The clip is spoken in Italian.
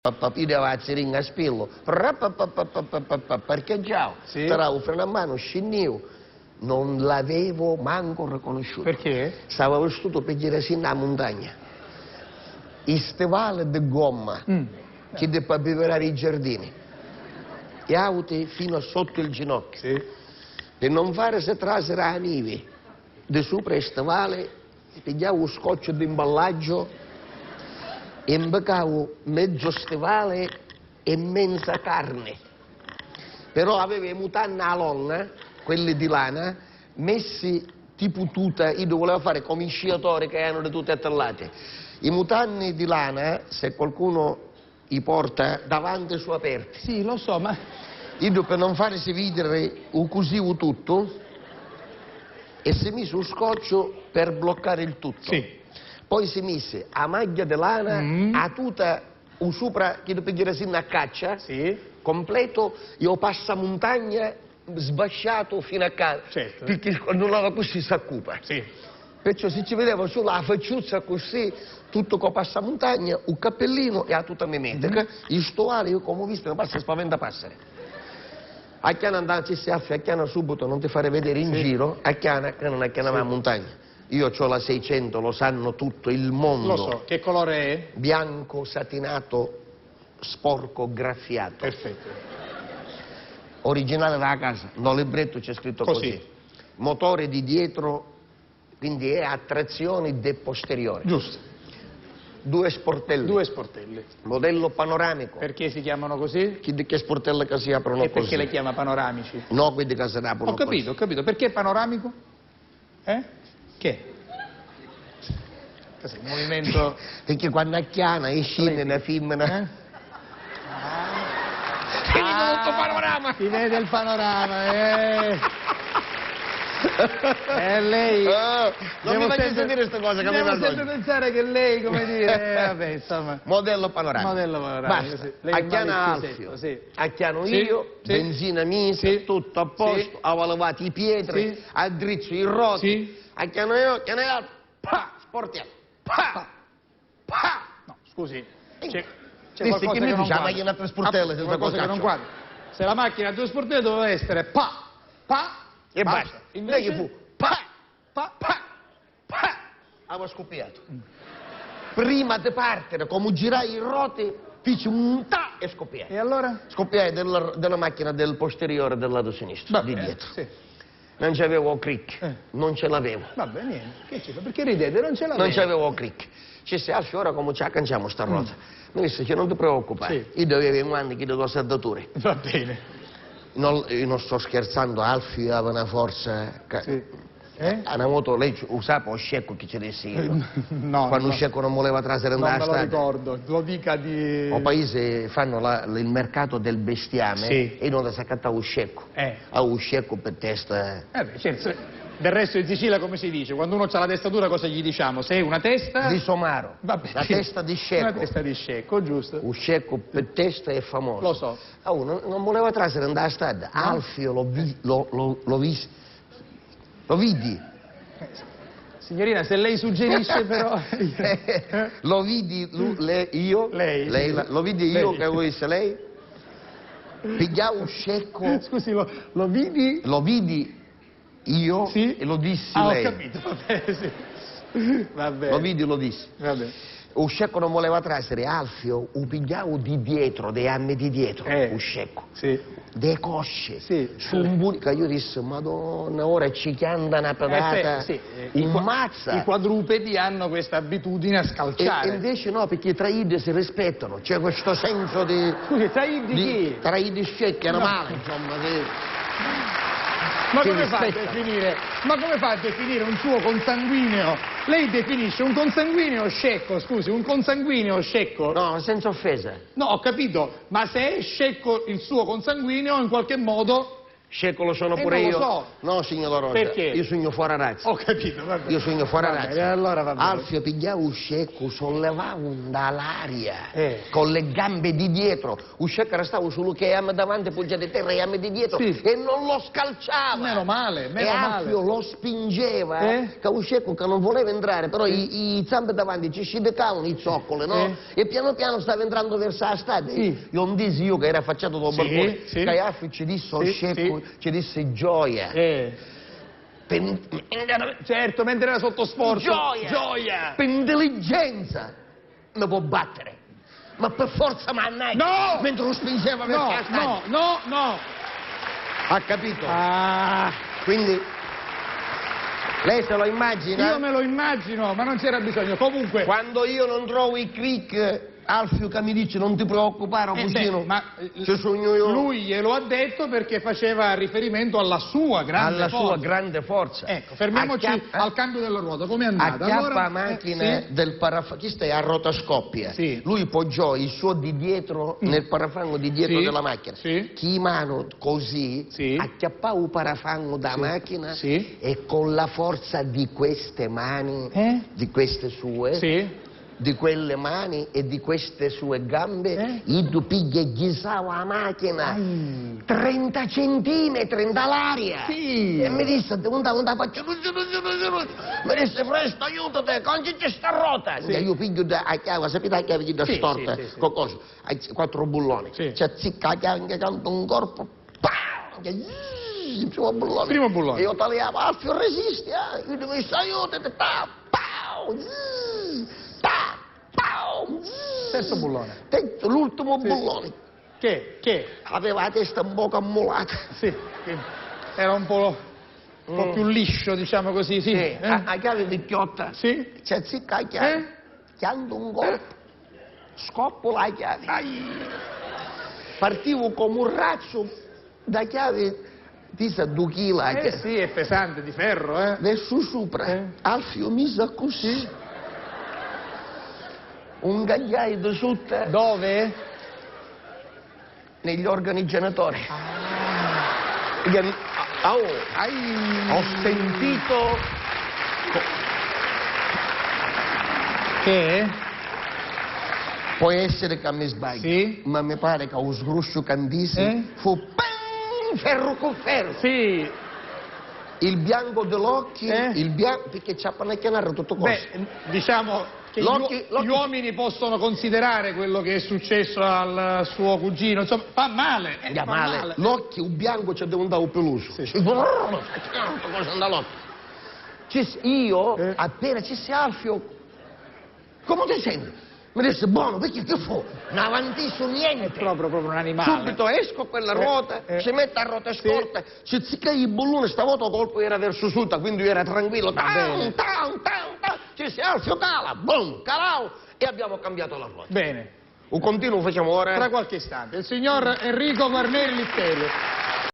Io a ziringa a spillo, perché già, Sì. tra un freno a mano, scendevo, non l'avevo manco riconosciuto. Perché? Stava vestito per girare in la montagna. I stivali di gomma, che deve beverare i giardini, e auti fino sotto il ginocchio. Sì. Per non fare se trasera a neve, di sopra i stivali, pigliavo un scotch di imballaggio, e imbeccavo mezzo stivale e mezza carne. Però avevo i mutanni a lonna, quelli di lana, messi tipo tuta, io volevo fare come i sciatori che hanno le tute attellate. I mutanni di lana, se qualcuno li porta davanti su aperti. Sì, lo so, ma... Io per non farsi vedere o cosivo tutto, e si mise un scotch per bloccare il tutto. Sì. Poi si mise a maglia di lana, a tutta un sopra che dopo dire a caccia, Sì. completo, io passamontagna sbasciato fino a casa. Certo. Perché quando non così si occupa. Sì. Perciò se ci vedeva solo la facciuzza così, tutto con passamontagna, un cappellino e a tutta mimetica, il stoale io come ho visto, non passa spaventa passare. A Chiana andarci si affia, a Chiana subito non ti fare vedere in giro, a Chiana che non è Chiana ma a montagna. Io ho la 600, lo sanno tutto il mondo. Lo so. Che colore è? Bianco, satinato, sporco, graffiato. Perfetto. Originale dalla casa, no libretto c'è scritto così. Motore di dietro, quindi è a trazione de posteriore. Giusto. 2 sportelli. 2 sportelli. Modello panoramico. Perché si chiamano così? Che sportelle che si aprono E così. perché le chiama panoramici? No, quelli che si aprono Ho capito, ho capito. Perché panoramico? Che? Cos'è? Un movimento... Perché quando a Chiana è scena una femmina... Si vede tutto panorama! Si vede il panorama, lei... non mi faccio sentire queste cose che mi devo sempre vergogno. pensare che lei, come dire... vabbè, insomma... Modello panoramico. Modello panoramico, Basta. sì. Lei A è un Chiana malespisetto, Alfio, sì. a Chiano Sì, io, sì. benzina misa, Sì. tutto a posto, Sì. avevo lavato i pietri, Sì. a drizzo i roti, Sì. a Chiano io, pa, sportiamo, pa. No, scusi. C'è Visti qualcosa che mi che non dice la quadra. macchina a 3 sportelle senza Qualcosa che non caccio. quadra. Se la macchina a 2 sportelli doveva essere pa, E basta. Invece... Lei che fu, pa, avevo scoppiato. Prima di partire, come girai i roti, feci un ta e scoppiai. E allora? Scoppiai della macchina del posteriore del lato sinistro, di dietro. Sì. Non c'avevo crick, non ce l'avevo. Vabbè, niente. Che c'è? Perché ridete? Non ce l'avevo. Non c'avevo crick. Ci sei Alfio, ora come ci accanciamo sta rosa? Mi disse che non ti preoccupare, Sì. io dovevo un anno che do saldature. Va bene. Io non sto scherzando, Alfio aveva una forza... Sì. Una moto, lei usava lo scecco che ci desse io. No, Quando no. lo scecco non voleva trasere Non andare me a lo strada. ricordo. Lo dica di... O paese fanno il mercato del bestiame Sì. e non si accattava lo scecco. Ha lo scecco per testa. beh, certo. Del resto in Sicilia come si dice? Quando uno ha la testatura cosa gli diciamo? Sei una testa... Di somaro. Va bene. La testa di scecco. Una testa di scecco, giusto? Lo scecco per testa è famoso. Lo so. Non voleva trasere andare a strada. No? Alfio lo vidi. Signorina, se lei suggerisce però... Lo vidi io. Lei. Lo vidi io Lei. che lo disse lei. Pigliavo un scecco. Scusi, lo vidi? Lo vidi io Sì? e lo dissi Ho lei. capito, va bene, sì. Va bene. Lo vidi e lo dissi. Va bene. Un scecco non voleva trasere, Alfio, lo pigliavo di dietro, dei anni di dietro, un scecco. Sì. De cosce. Sì. Su un bunica, io dissi, madonna, ora ci chianda una pedata. Sì. Un mazza. I quadrupedi hanno questa abitudine a scalciare. E invece no, perché i traidi si rispettano, c'è questo senso di... Scusi, traidi di chi? Traidi scecchi, era male, insomma. Ma si come fa a rispetta. definire? Ma come fa a definire un suo consanguineo? Lei definisce un consanguineo scecco, scusi, un consanguineo scecco? No, senza offesa. No, ho capito, ma se è scecco il suo consanguineo, in qualche modo Scecco lo sono pure non io. lo so. No, signor La Rosa. Perché? Io sogno fuori razza. Ho capito, va bene. Io sogno fuori Va razza. bene, allora va bene. Alfio pigliava un scecco, sollevava dall'aria Eh. con le gambe di dietro. Un scecco restava solo che am davanti, poggia di terra, e am di dietro Sì. e non lo scalciava. Meno male, E meno male. Alfio lo spingeva, Eh? che un scecco che non voleva entrare, però i zampe davanti ci scidicavano i zoccoli, no? E piano piano stava entrando verso la strada. Sì. Io non disi io che era affacciato da un Sì, balcone, sì. che Alfio ci disse al Sì, scecco, sì. ci disse gioia. Certo, mentre era sotto sforzo. Gioia! Per intelligenza mi può battere, ma per forza mannaggia! No! Mentre lo spingeva verso la strada. No. Ha capito? Ah, Quindi lei se lo immagina? io me lo immagino, ma non c'era bisogno. Comunque... Quando io non trovo i click, Alfio che mi dice non ti preoccupare, cugino, ci sogno io. Lui glielo ha detto perché faceva riferimento alla sua grande alla forza. sua grande forza. Ecco, fermiamoci al cambio della ruota. Com'è andata? Acchiappa Allora, la macchina sì. del parafango, chi stai a rotoscoppia. Sì. Lui poggiò il suo di dietro nel parafango di dietro Sì. della macchina. Sì. Chi mano così, Sì. acchiappava il parafango da macchina Sì. e con la forza di queste mani, di queste sue, Sì. di quelle mani e di queste sue gambe, Idu piglia e ghisava la macchina 30 centimetri dall'aria. Sì. E mi disse, non faccio, mi disse, presto, aiutate, conci c'è sta rota. Sì. E io piglio la chiave, sapete la chiave da Sì, storta, sì, sì, sì. con cosa? 4 bulloni. Sì. C'è zicca la chiave che canta un corpo, pam, che il primo bullone. Primo bullone. E io tagliavo, Alfio resisti, io devo dire, aiutate, pau, ta, pau, Terzo bullone. l'ultimo bullone. Che? Aveva la testa un po' ammolata. Sì. Era un po' più liscio, diciamo così. Sì. A chiave vecchiotta. Sì. C'è zicca la chiave. Chiando un colpo. Scoppo la chiave. Partivo come un razzo da chiave di 2 kg. Sì, è pesante, di ferro, Verso sopra. Alfio mise così. Un gagliaio di sotto. Dove? Negli organi genitori. Ho sentito Che? può essere che mi sbaglio, Sì. ma mi pare che lo sgruscio candisi fu pam, ferro con ferro. Sì. Il bianco dell'occhio, il bianco, perché c'ha panacchianare tutto cosa. Beh, diciamo che L'occhio- gli uomini possono considerare quello che è successo al suo cugino, insomma, fa male. Fa fa male. L'occhio bianco c'è devo andare peluso. Cosa andall'occhio. Io, appena ci si Alfio, come ti senti? Mi disse, buono, perché che fu? Non avantiso niente. Proprio un animale. Subito esco quella ruota, si mette a ruota scorta, ci zicca il bullone, stavolta il colpo era verso sud, quindi io era tranquillo. Tan, ci si Alfio cala, boom, calao, e abbiamo cambiato la ruota. Bene. Un continuo facciamo ora. Tra qualche istante. Il signor Enrico Guarneri Litterio.